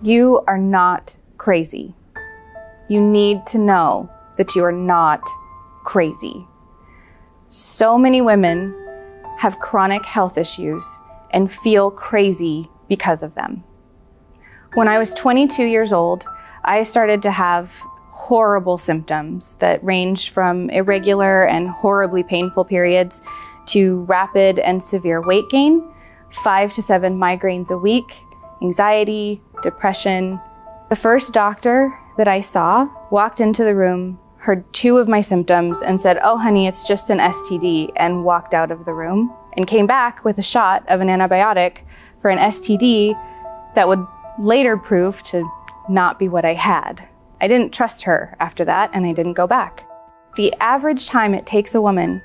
You are not crazy. You need to know that you are not crazy. So many women have chronic health issues and feel crazy because of them. When I was 22 years old, I started to have horrible symptoms that ranged from irregular and horribly painful periods to rapid and severe weight gain, 5 to 7 migraines a week, anxiety, depression. The first doctor that I saw walked into the room, heard 2 of my symptoms and said, "Oh honey, it's just an STD," and walked out of the room and came back with a shot of an antibiotic for an STD that would later prove to not be what I had. I didn't trust her after that, and I didn't go back. The average time it takes a woman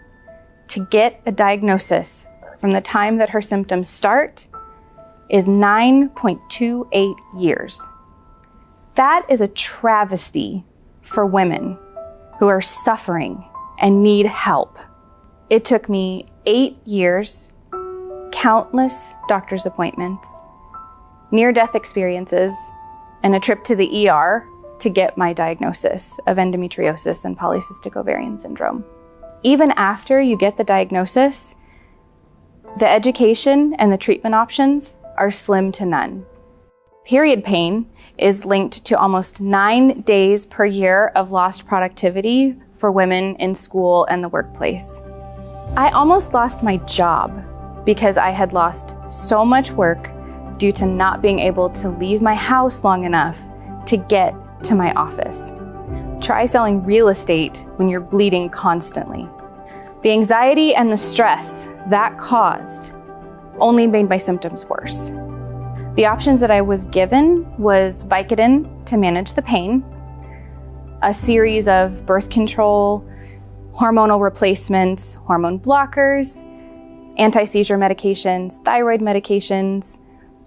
to get a diagnosis from the time that her symptoms start is 9.28 years. That is a travesty for women who are suffering and need help. It took me 8 years, countless doctor's appointments, near-death experiences, and a trip to the ER to get my diagnosis of endometriosis and polycystic ovarian syndrome. Even after you get the diagnosis, the education and the treatment options are slim to none. Period pain is linked to almost 9 days per year of lost productivity for women in school and the workplace. I almost lost my job because I had lost so much work due to not being able to leave my house long enough to get to my office. Try selling real estate when you're bleeding constantly. The anxiety and the stress that caused only made my symptoms worse. The options that I was given was Vicodin to manage the pain, a series of birth control, hormonal replacements, hormone blockers, anti-seizure medications, thyroid medications,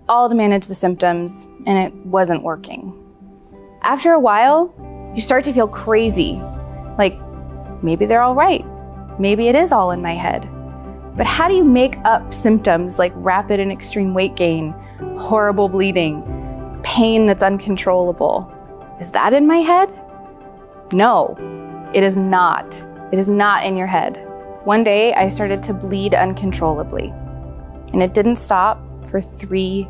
all to manage the symptoms, and it wasn't working. After a while, you start to feel crazy, like maybe they're all right. Maybe it is all in my head. But how do you make up symptoms like rapid and extreme weight gain, horrible bleeding, pain that's uncontrollable? Is that in my head? No, it is not. It is not in your head. One day I started to bleed uncontrollably, and it didn't stop for 3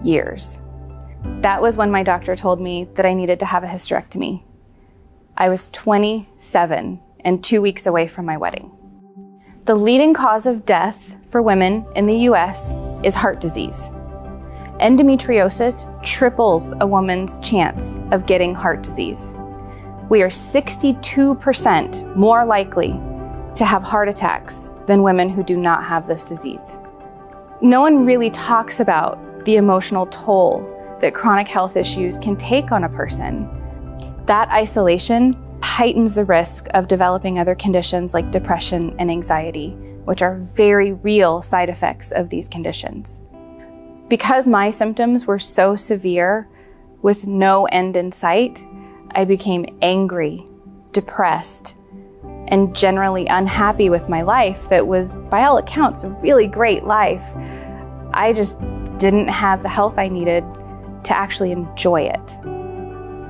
years. That was when my doctor told me that I needed to have a hysterectomy. I was 27 and 2 weeks away from my wedding. The leading cause of death for women in the US is heart disease. Endometriosis triples a woman's chance of getting heart disease. We are 62% more likely to have heart attacks than women who do not have this disease. No one really talks about the emotional toll that chronic health issues can take on a person. That isolation heightens the risk of developing other conditions like depression and anxiety, which are very real side effects of these conditions. Because my symptoms were so severe with no end in sight, I became angry, depressed, and generally unhappy with my life that was, by all accounts, a really great life. I just didn't have the health I needed to actually enjoy it.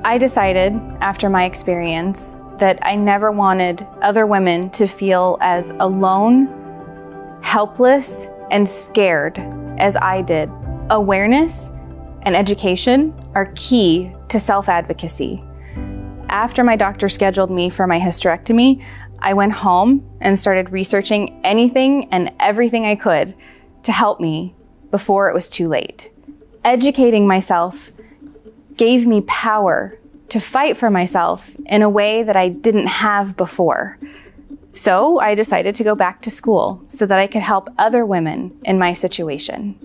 I decided, after my experience, that I never wanted other women to feel as alone, helpless, and scared as I did. Awareness and education are key to self-advocacy. After my doctor scheduled me for my hysterectomy, I went home and started researching anything and everything I could to help me before it was too late. Educating myself gave me power to fight for myself in a way that I didn't have before. So I decided to go back to school so that I could help other women in my situation.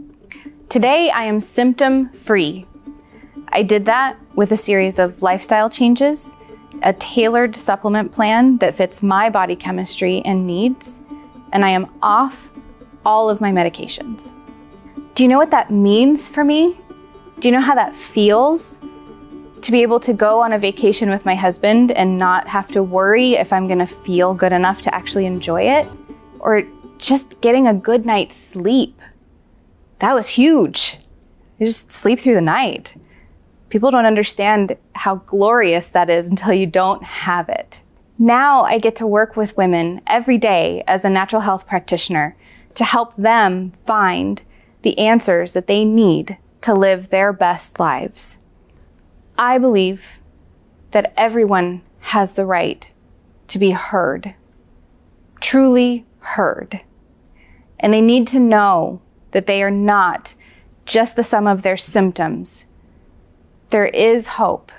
Today, I am symptom-free. I did that with a series of lifestyle changes, a tailored supplement plan that fits my body chemistry and needs, and I am off all of my medications. Do you know what that means for me? Do you know how that feels? To be able to go on a vacation with my husband and not have to worry if I'm gonna feel good enough to actually enjoy it, or just getting a good night's sleep. That was huge. I just sleep through the night. People don't understand how glorious that is until you don't have it. Now I get to work with women every day as a natural health practitioner to help them find the answers that they need to live their best lives. I believe that everyone has the right to be heard, truly heard. And they need to know that they are not just the sum of their symptoms. There is hope.